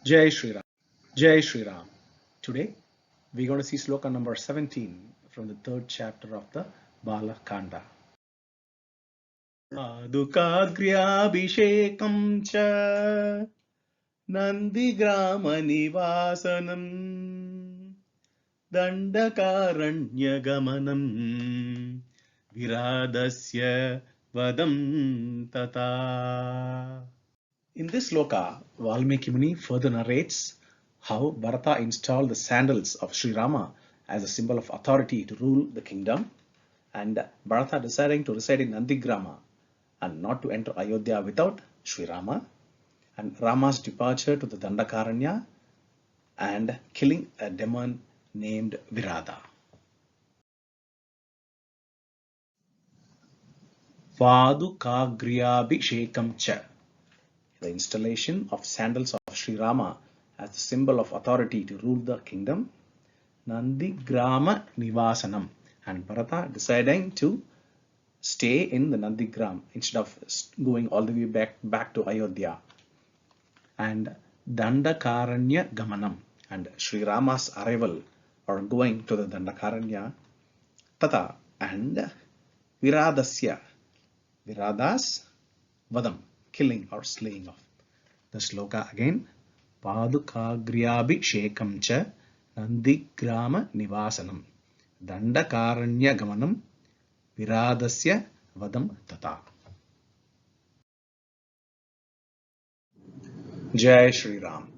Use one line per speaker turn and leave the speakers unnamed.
Jai Sri Ram. Jai Sri Ram. Today we're going to see sloka number 17 from the third chapter of the Bala Kanda. pādukāgryābhiṣēkam ca nandigrāmanivāsanam Dandakaranya virādhasya vadham tathā. In this sloka, Valmiki Muni further narrates how Bharata installed the sandals of Sri Rama as a symbol of authority to rule the kingdom, and Bharata deciding to reside in Nandigrama and not to enter Ayodhya without Sri Rama, and Rama's departure to the Dandakaranya and killing a demon named Viradha. pādukāgryābhiṣēkam ca. The installation of sandals of Sri Rama as the symbol of authority to rule the kingdom. Nandigrāmanivāsanam, and Bharata deciding to stay in the Nandigram instead of going all the way back to Ayodhya. And Dandakaranyagamanam, and Sri Rama's arrival or going to the Dandakaranya. Tathā, and virādhasya, Viradha's vadham, killing or slaying of. The sloka again. pādukāgryābhiṣēkam ca nandigrāmanivāsanam Dandakaranyagamanam virādhasya vadham tathā. Jai Sri Ram.